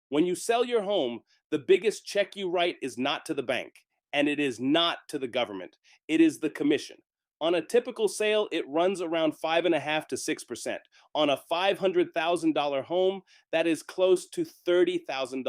When you sell your home, the biggest check you write is not to the bank, and it is not to the government. It is the commission. On a typical sale, it runs around 5.5 to 6%. On a $500,000 home, that is close to $30,000.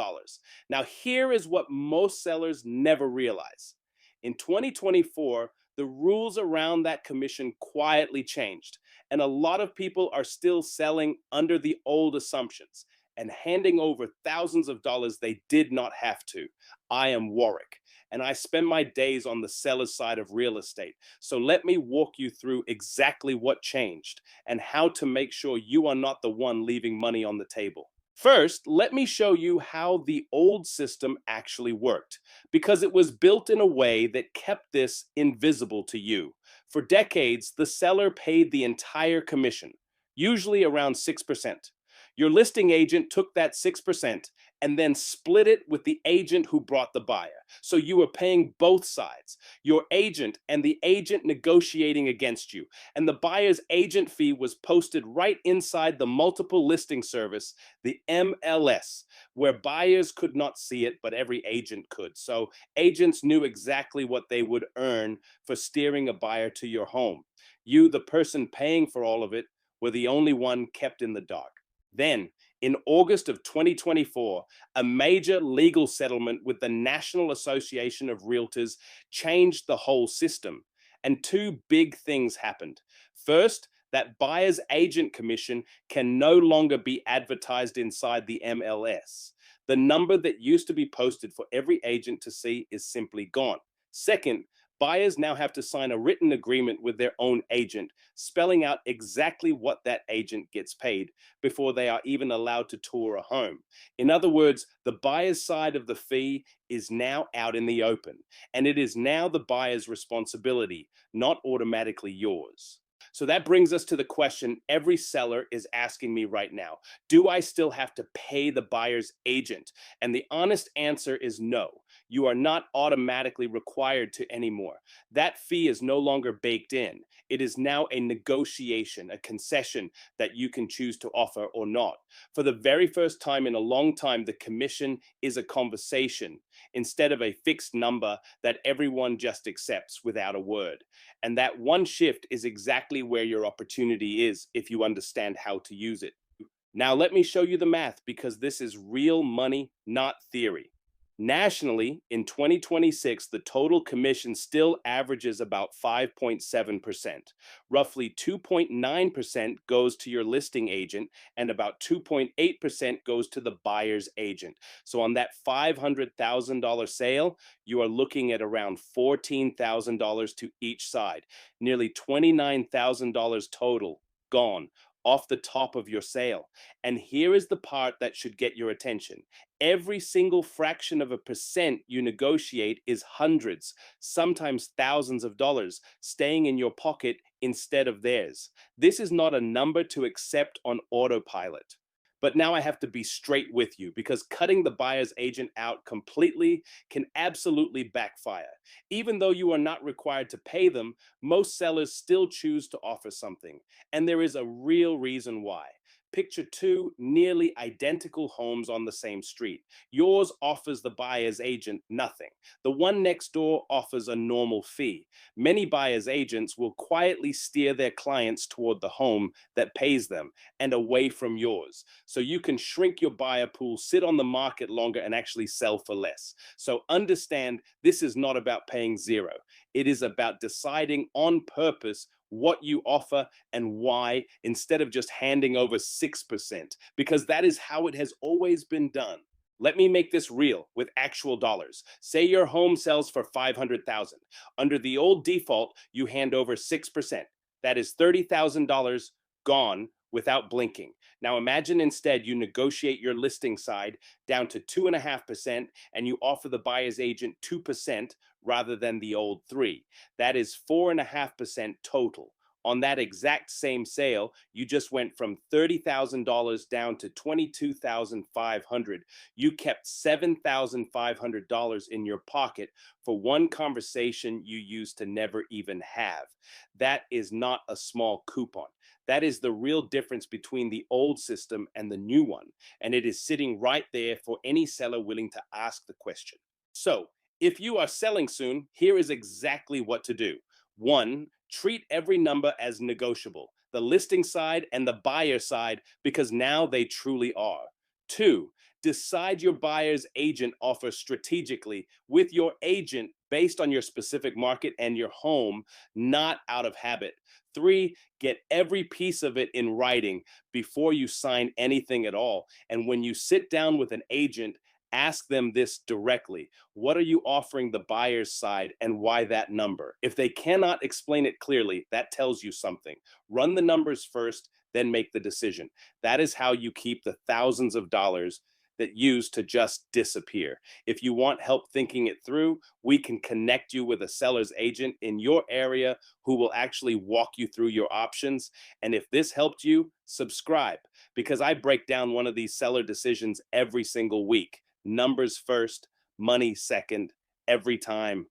Now, here is what most sellers never realize. In 2024, the rules around that commission quietly changed, and a lot of people are still selling under the old assumptions and handing over thousands of dollars they did not have to. I am Warrick, and I spend my days on the seller's side of real estate. So let me walk you through exactly what changed and how to make sure you are not the one leaving money on the table. First, let me show you how the old system actually worked, because it was built in a way that kept this invisible to you. For decades, the seller paid the entire commission, usually around 6%. Your listing agent took that 6% and then split it with the agent who brought the buyer. So you were paying both sides, your agent and the agent negotiating against you. And the buyer's agent fee was posted right inside the multiple listing service, the MLS, where buyers could not see it, but every agent could. So agents knew exactly what they would earn for steering a buyer to your home. You, the person paying for all of it, were the only one kept in the dark. Then, in August of 2024, a major legal settlement with the National Association of Realtors changed the whole system. And two big things happened. First, that buyer's agent commission can no longer be advertised inside the MLS. The number that used to be posted for every agent to see is simply gone. Second, buyers now have to sign a written agreement with their own agent, spelling out exactly what that agent gets paid before they are even allowed to tour a home. In other words, the buyer's side of the fee is now out in the open, and it is now the buyer's responsibility, not automatically yours. So that brings us to the question every seller is asking me right now. Do I still have to pay the buyer's agent? And the honest answer is no. You are not automatically required to anymore. That fee is no longer baked in. It is now a negotiation, a concession that you can choose to offer or not. For the very first time in a long time, the commission is a conversation instead of a fixed number that everyone just accepts without a word. And that one shift is exactly where your opportunity is if you understand how to use it. Now, let me show you the math because this is real money, not theory. Nationally, in 2026, the total commission still averages about 5.7%. Roughly 2.9% goes to your listing agent, and about 2.8% goes to the buyer's agent. So, on that $500,000 sale, you are looking at around $14,000 to each side, nearly $29,000 total gone off the top of your sale. And here is the part that should get your attention. Every single fraction of a percent you negotiate is hundreds, sometimes thousands of dollars staying in your pocket instead of theirs. This is not a number to accept on autopilot. But now I have to be straight with you because cutting the buyer's agent out completely can absolutely backfire. Even though you are not required to pay them, most sellers still choose to offer something. And there is a real reason why. Picture two nearly identical homes on the same street. Yours offers the buyer's agent nothing. The one next door offers a normal fee. Many buyer's agents will quietly steer their clients toward the home that pays them and away from yours. So you can shrink your buyer pool, sit on the market longer, and actually sell for less. So understand this is not about paying zero. It is about deciding on purpose what you offer and why instead of just handing over 6%, because that is how it has always been done. Let me make this real with actual dollars. Say your home sells for 500,000. Under the old default, you hand over 6%. That is $30,000 gone without blinking. Now imagine instead you negotiate your listing side down to 2.5% and you offer the buyer's agent 2% rather than the old 3. That is 4.5% total. On that exact same sale, you just went from $30,000 down to $22,500. You kept $7,500 in your pocket for one conversation you used to never even have. That is not a small coupon. That is the real difference between the old system and the new one. And it is sitting right there for any seller willing to ask the question. So, if you are selling soon, here is exactly what to do. One, treat every number as negotiable, the listing side and the buyer side, because now they truly are. Two, decide your buyer's agent offer strategically with your agent based on your specific market and your home, not out of habit. Three, get every piece of it in writing before you sign anything at all. And when you sit down with an agent, ask them this directly. What are you offering the buyer's side and why that number? If they cannot explain it clearly, that tells you something. Run the numbers first, then make the decision. That is how you keep the thousands of dollars that used to just disappear. If you want help thinking it through, we can connect you with a seller's agent in your area who will actually walk you through your options. And if this helped you, subscribe, because I break down one of these seller decisions every single week. Numbers first, money second, every time.